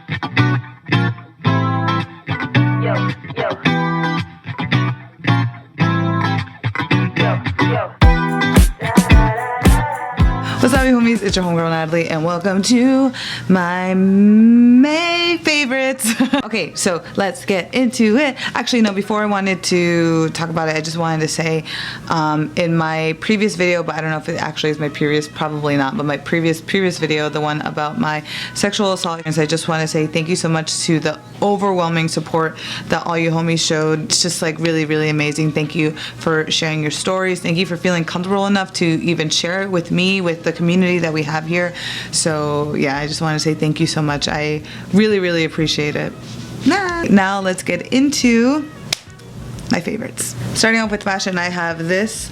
What's up, you homies? It's your homegirl Natalie, and welcome to my May favorites. Okay, so let's get into it. Actually, no, before I wanted to talk about it, I just wanted to say in my previous video, but I don't know if it actually is my previous, probably not, but my previous video, the one about my sexual assault, I just want to say thank you so much to the overwhelming support that all you homies showed. It's just like really, really amazing. Thank you for sharing your stories. Thank you for feeling comfortable enough to even share it with me, with the community that we have here. So yeah, I just want to say thank you so much. I really, really appreciate it. Now let's get into my favorites. Starting off with fashion, I have this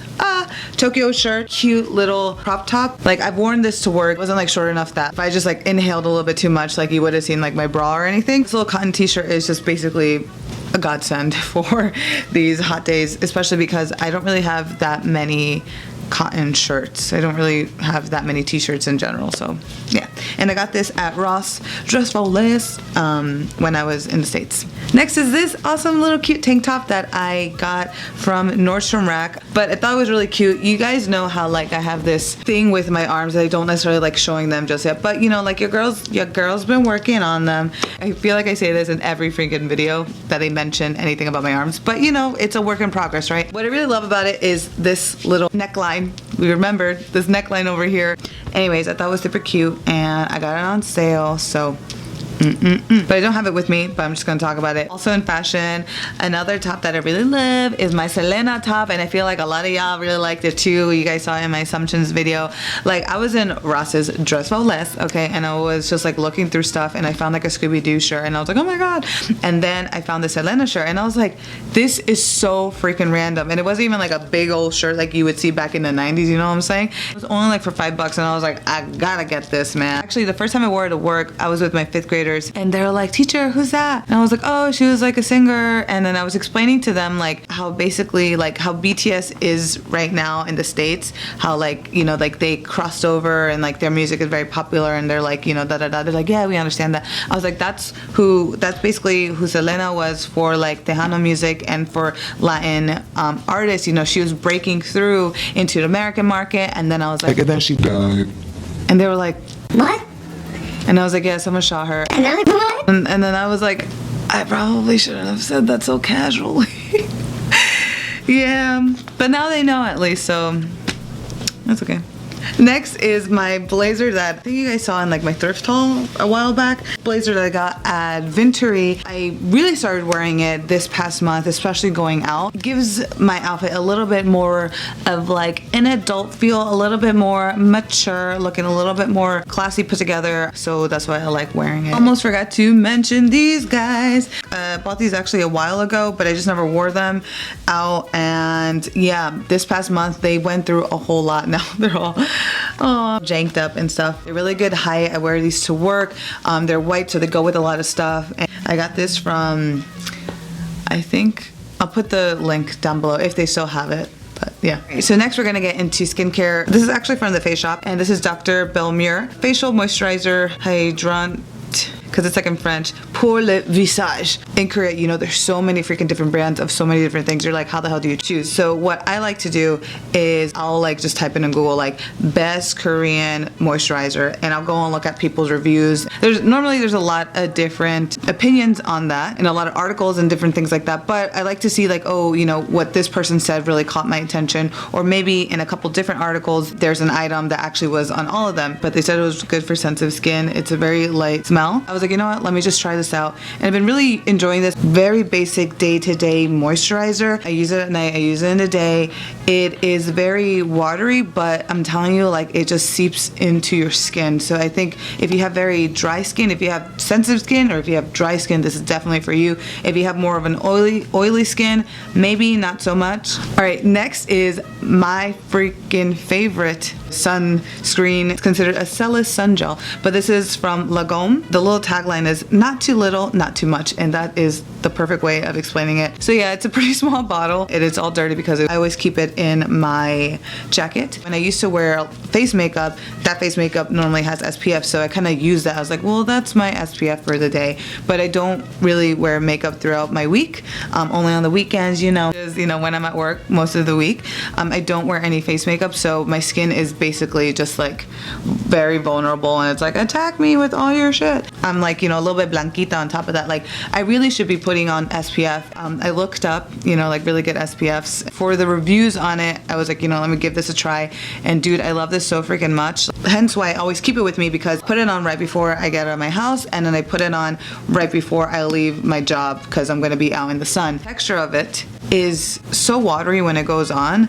Tokyo shirt, cute little crop top. Like, I've worn this to work. It wasn't like short enough that if I just like inhaled a little bit too much, like you would have seen like my bra or anything. This little cotton t-shirt is just basically a godsend for these hot days, especially because I don't really have that many cotton shirts. I don't really have that many t-shirts in general, so yeah. And I got this at Ross Dress for Less when I was in the States. Next is this awesome little cute tank top that I got from Nordstrom Rack, but I thought it was really cute. You guys know how like I have this thing with my arms that I don't necessarily like showing them just yet, but you know, like your girl's been working on them. I feel like I say this in every freaking video that I mention anything about my arms, but you know, it's a work in progress, right? What I really love about it is this little neckline. We remembered this neckline over here. Anyways, I thought it was super cute and I got it on sale, so but I don't have it with me, but I'm just gonna talk about it. Also in fashion, another top that I really love is my Salina top, and I feel like a lot of y'all really liked it too. You guys saw it in my assumptions video. Like, I was in Ross's Dress for Less, okay, and I was just like looking through stuff and I found like a Scooby-Doo shirt and I was like, oh my god. And then I found the Salina shirt and I was like, this is so freaking random. And it wasn't even like a big old shirt like you would see back in the 90s, you know what I'm saying? It was only like for $5 and I was like, I gotta get this, man. Actually, the first time I wore it to work, I was with my 5th graders and they were like, teacher, who's that? And I was like, oh, she was like a singer. And then I was explaining to them like how basically like how BTS is right now in the States, how like, you know, like they crossed over and like their music is very popular and they're like, you know, da da da. They're like, yeah, we understand that. I was like, that's basically who Salina was for like Tejano music and for Latin artists. You know, she was breaking through into the American market. And then I was like, and then she died. And they were like, what? And I was like, yeah, someone shot her. And then, what? And then I was like, I probably shouldn't have said that so casually. Yeah, but now they know at least, so that's okay. Next is my blazer that I think you guys saw in like my thrift haul a while back. Blazer that I got at Vintory. I really started wearing it this past month, especially going out. It gives my outfit a little bit more of like an adult feel, a little bit more mature, looking a little bit more classy put together. So that's why I like wearing it. Almost forgot to mention these guys. Bought these actually a while ago, but I just never wore them out. And yeah, this past month they went through a whole lot. Now they're all janked up and stuff. They're really good height. I wear these to work. They're white, so they go with a lot of stuff. And I got this from, I think, I'll put the link down below if they still have it. But yeah. So next we're gonna get into skincare. This is actually from the Face Shop, and this is Dr. Belmure Facial Moisturizer Hydrant, because it's like in French, pour le visage. In Korea, you know, there's so many freaking different brands of so many different things. You're like, how the hell do you choose? So what I like to do is I'll like just type in Google like best Korean moisturizer, and I'll go and look at people's reviews. There's a lot of different opinions on that and a lot of articles and different things like that, but I like to see like, oh, you know, what this person said really caught my attention, or maybe in a couple different articles there's an item that actually was on all of them, but they said it was good for sensitive skin. It's a very light smell. I was like, you know what, let me just try this out. And I've been really enjoying this very basic day-to-day moisturizer. I use it at night, I use it in the day. It is very watery, but I'm telling you, like, it just seeps into your skin. So I think if you have very dry skin, if you have sensitive skin, or if you have dry skin, this is definitely for you. If you have more of an oily skin, maybe not so much. All right, next is my freaking favorite sunscreen. It's considered a Cellular Sun Gel, but this is from Lagom. The little tagline is not too little, not too much, and that is the perfect way of explaining it. So yeah, it's a pretty small bottle. It is all dirty because I always keep it it in my jacket. When I used to wear face makeup, that face makeup normally has SPF, so I kind of use that. I was like, well, that's my SPF for the day. But I don't really wear makeup throughout my week, only on the weekends, you know, when I'm at work most of the week. I don't wear any face makeup, so my skin is basically just like very vulnerable, and it's like, attack me with all your shit. I'm like, you know, a little bit blanquita on top of that. Like, I really should be putting on SPF. I looked up, you know, like really good SPFs. For the reviews on it, I was like, you know, let me give this a try. And dude, I love this so freaking much. Hence why I always keep it with me, because I put it on right before I get out of my house, and then I put it on right before I leave my job, because I'm gonna be out in the sun. The texture of it is so watery when it goes on.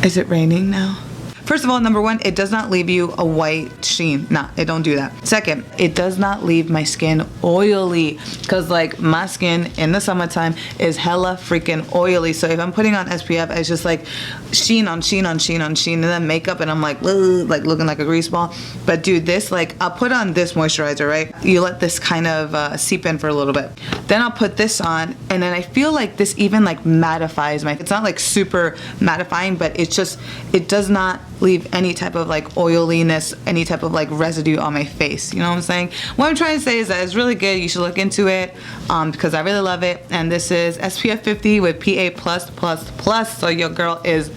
Is it raining now? First of all, number one, it does not leave you a white sheen. Nah, it don't do that. Second, it does not leave my skin oily, because like my skin in the summertime is hella freaking oily. So if I'm putting on SPF, it's just like sheen on sheen on sheen on sheen, and then makeup, and I'm like looking like a grease ball. But dude, this, like, I'll put on this moisturizer, right? You let this kind of seep in for a little bit. Then I'll put this on, and then I feel like this even like mattifies my, it's not like super mattifying, but it's just, it does not leave any type of like oiliness, any type of like residue on my face. You know what I'm saying? What I'm trying to say is that it's really good. You should look into it, because I really love it. And this is SPF 50 with PA+++, so your girl is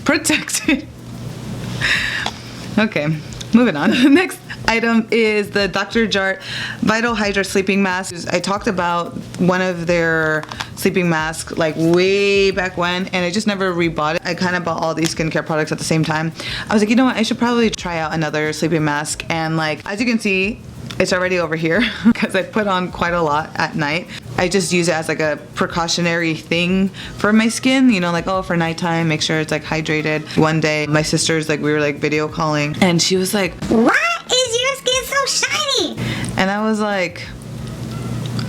protected. Okay, moving on. Next item is the Dr. Jart Vital Hydra Sleeping Mask. I talked about one of their sleeping masks like way back when, and I just never rebought it. I kind of bought all these skincare products at the same time. I was like, you know what, I should probably try out another sleeping mask. And like, as you can see, it's already over here because I put on quite a lot at night. I just use it as like a precautionary thing for my skin, you know, like, oh, for nighttime, make sure it's like hydrated. One day my sister's like, we were like video calling, and she was like, why is your skin so shiny? And I was like,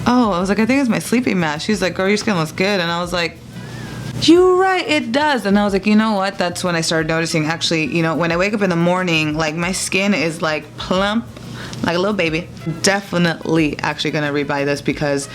oh, I think it's my sleeping mask. She's like, girl, your skin looks good. And I was like, you're right, it does. And I was like, you know what, that's when I started noticing, actually, you know, when I wake up in the morning, like my skin is like plump like a little baby. Definitely actually gonna rebuy this, because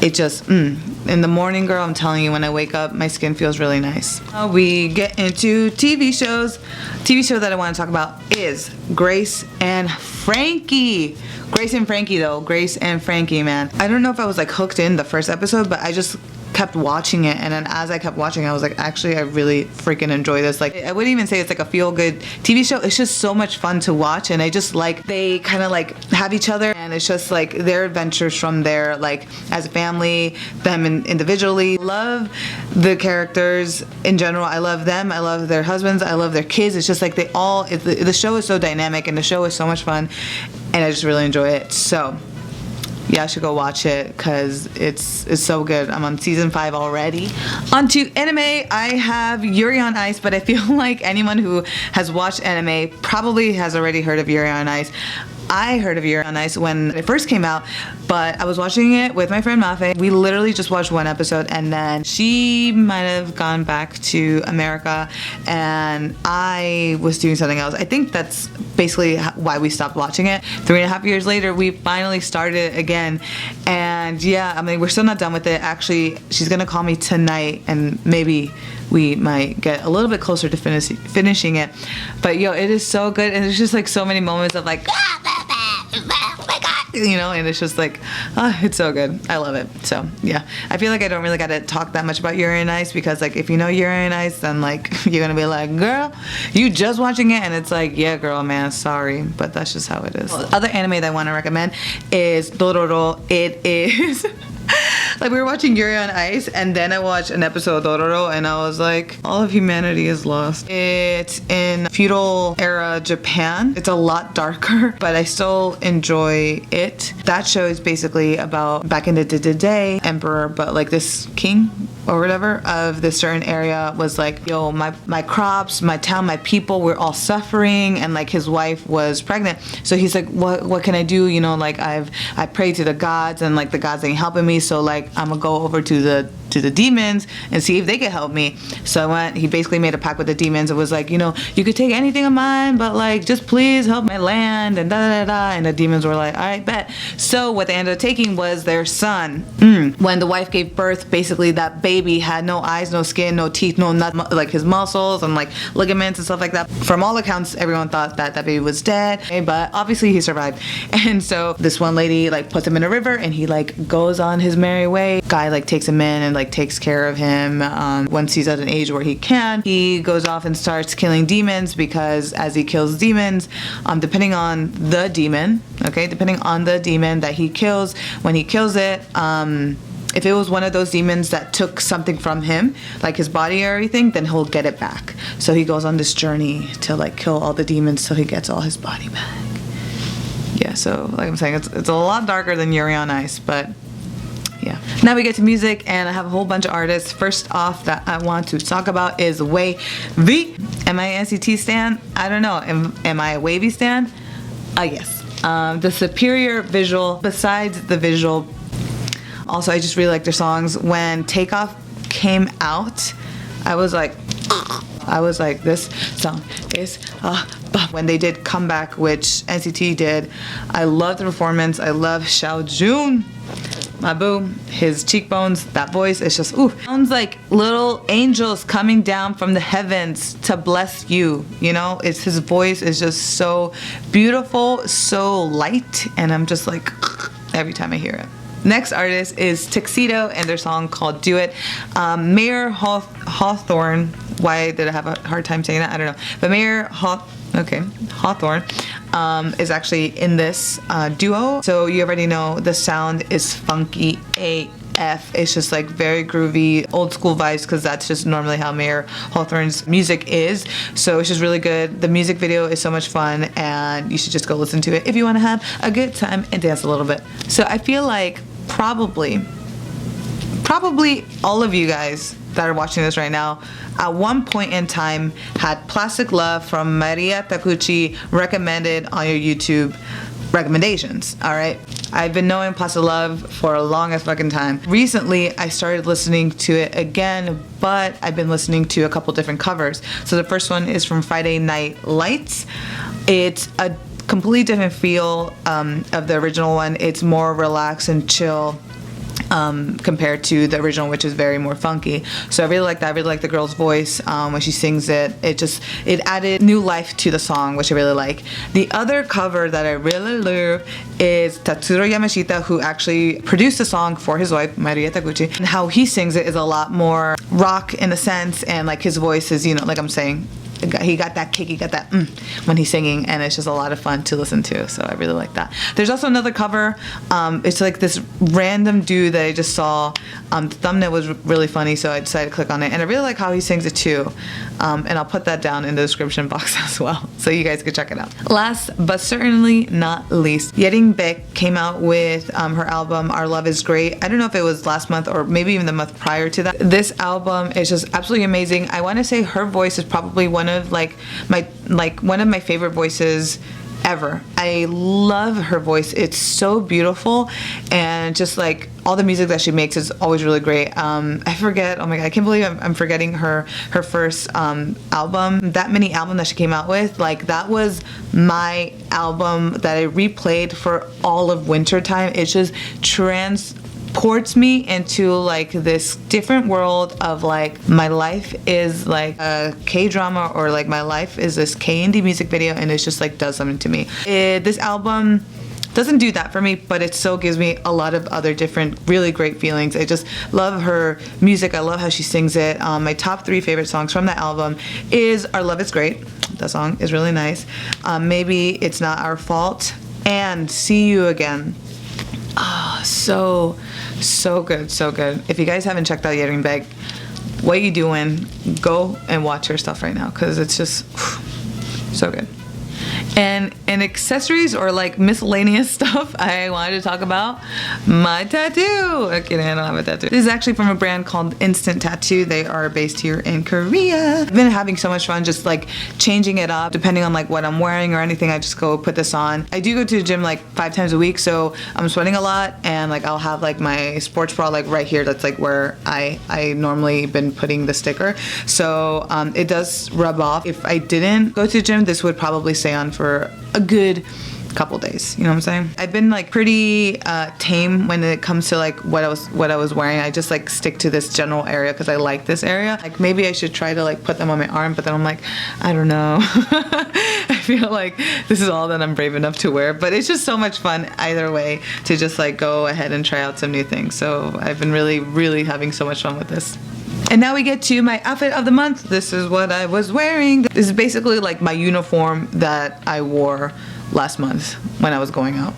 it just in the morning, girl, I'm telling you, when I wake up, my skin feels really nice. We get into TV shows. TV show that I want to talk about is Grace and Frankie. Grace and Frankie though. Grace and Frankie, man. I don't know if I was like hooked in the first episode, but I just kept watching it, and then as I kept watching, I was like, actually, I really freaking enjoy this. Like, I wouldn't even say it's like a feel-good TV show. It's just so much fun to watch, and I just like, they kind of like have each other, and it's just like their adventures from there, like as a family, them individually. Love the characters in general. I love them. I love their husbands. I love their kids. It's just like they all, the show is so dynamic, and the show is so much fun, and I just really enjoy it. So yeah, I should go watch it because it's so good. I'm on season 5 already. On to anime. I have Yuri on Ice, but I feel like anyone who has watched anime probably has already heard of Yuri on Ice. I heard of Yuri on Ice when it first came out, but I was watching it with my friend Mafe. We literally just watched one episode, and then she might have gone back to America, and I was doing something else. I think that's basically why we stopped watching it. 3.5 years later, we finally started it again, and yeah, I mean, we're still not done with it. Actually, she's gonna call me tonight, and maybe we might get a little bit closer to finishing it. But yo, it is so good, and there's just like so many moments of like, you know, and it's just like, oh, it's so good. I love it. So yeah, I feel like I don't really gotta talk that much about Yuri on Ice, because like if you know Yuri on Ice, then like you're gonna be like, girl, you just watching it, and it's like, yeah, girl, man, sorry, but that's just how it is. Well, the other anime that I want to recommend is Dororo. It is like, we were watching Yuri on Ice, and then I watched an episode of Dororo, and I was like, all of humanity is lost. It's in feudal era Japan. It's a lot darker, but I still enjoy it. That show is basically about back in the day, emperor, but like this king or whatever of this certain area was like, yo, my crops, my town, my people, we're all suffering, and like his wife was pregnant. So he's like, what can I do? You know, like I prayed to the gods, and like the gods ain't helping me, so like I'm gonna go over to to the demons and see if they could help me. So I went, he basically made a pact with the demons. It was like, you know, you could take anything of mine, but like, just please help my land and da da da da. And the demons were like, all right, bet. So what they ended up taking was their son. When the wife gave birth, basically that baby had no eyes, no skin, no teeth, no nothing, like his muscles and like ligaments and stuff like that. From all accounts, everyone thought that that baby was dead, but obviously he survived. And so this one lady like puts him in a river and he like goes on his merry way. Guy like takes him in and like takes care of him. Once he's at an age where he can, he goes off and starts killing demons, because as he kills demons, depending on the demon, okay, depending on the demon that he kills, when he kills it, if it was one of those demons that took something from him, like his body or everything, then he'll get it back. So he goes on this journey to like kill all the demons till he gets all his body back. Yeah, so like I'm saying, it's a lot darker than Yuri on Ice, but yeah. Now we get to music, and I have a whole bunch of artists. First off that I want to talk about is wayv. Am I an NCT stan? I don't know. Am I a wavy stan? Yes. The superior visual, besides the visual, also I just really like their songs. When Takeoff came out, I was like, this song is when they did Comeback, which NCT did, I love the performance. I love Xiao Jun, my boo, his cheekbones, that voice, it's just ooh, sounds like little angels coming down from the heavens to bless you, you know. It's his voice is just so beautiful, so light, and I'm just like every time I hear it. Next artist is Tuxedo and their song called Do It. Mayor Hawthorne, why did I have a hard time saying that? I don't know. But Mayor Hawthorne is actually in this duo. So you already know the sound is funky AF. It's just like very groovy, old school vibes, because that's just normally how Mayor Hawthorne's music is. So it's just really good. The music video is so much fun, and you should just go listen to it if you want to have a good time and dance a little bit. So I feel like probably all of you guys that are watching this right now at one point in time had Plastic Love from Maria Takuchi recommended on your YouTube recommendations. All right, I've been knowing Plastic Love for a long as fucking time. Recently I started listening to it again, but I've been listening to a couple different covers. So the first one is from Friday Night Lights. It's a completely different feel of the original one. It's more relaxed and chill compared to the original, which is very more funky. So I really like that. I really like the girl's voice when she sings it. It added new life to the song, which I really like. The other cover that I really love is Tatsuro Yamashita, who actually produced the song for his wife Maria Takuchi, and how he sings it is a lot more rock in a sense, and like his voice is, you know, like I'm saying, he got that kick, he got that when he's singing, and it's just a lot of fun to listen to. So I really like that. There's also another cover. It's like this random dude that I just saw. The thumbnail was really funny, so I decided to click on it, and I really like how he sings it too. And I'll put that down in the description box as well, so you guys can check it out. Last but certainly not least, Yering Baek came out with her album Our Love Is Great. I don't know if it was last month or maybe even the month prior to that. This album is just absolutely amazing. I want to say her voice is probably one of my favorite voices ever. I love her voice. It's so beautiful, and just like all the music that she makes is always really great. I forget, oh my god, I can't believe I'm forgetting her first album, that mini album that she came out with. Like, that was my album that I replayed for all of winter time. It just transports me into like this different world of like my life is like a K-drama, or like my life is this K-indie music video, and it's just like does something to me. This album doesn't do that for me, but it still gives me a lot of other different really great feelings. I just love her music. I love how she sings it. My top 3 favorite songs from that album is Our Love Is Great. That song is really nice. Maybe It's Not Our Fault, and See You Again. Oh, so good, so good. If you guys haven't checked out Yering Baek, what you doing? Go and watch her stuff right now, because it's just so good. And in accessories or like miscellaneous stuff, I wanted to talk about my tattoo. Okay, I don't have a tattoo. This is actually from a brand called Instant Tattoo. They are based here in Korea. I've been having so much fun just like changing it up depending on like what I'm wearing or anything. I just go put this on. I do go to the gym like 5 times a week, so I'm sweating a lot, and like I'll have like my sports bra like right here. That's like where I normally been putting the sticker. So it does rub off. If I didn't go to the gym, this would probably stay on for a good couple days, you know what I'm saying? I've been like pretty tame when it comes to like what I was wearing. I just like stick to this general area because I like this area. Like maybe I should try to like put them on my arm, but then I'm like, I don't know. I feel like this is all that I'm brave enough to wear, but it's just so much fun either way to just like go ahead and try out some new things. So I've been really having so much fun with this. And now we get to my outfit of the month. This is what I was wearing. This is basically like my uniform that I wore last month when I was going out.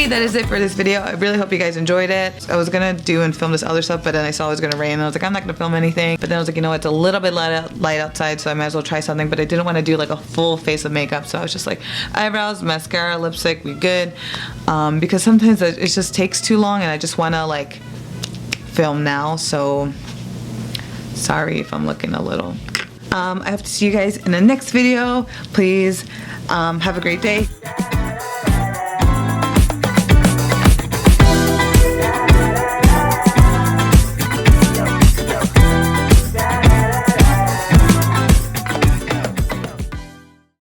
That is it for this video. I really hope you guys enjoyed it. I was gonna do and film this other stuff, but then I saw it was gonna rain and I was like, I'm not gonna film anything. But then I was like, you know, it's a little bit light outside, so I might as well try something. But I didn't want to do like a full face of makeup, so I was just like, eyebrows, mascara, lipstick, we good. Because sometimes it just takes too long and I just wanna like film now, so sorry if I'm looking a little. I hope to see you guys in the next video. Please have a great day.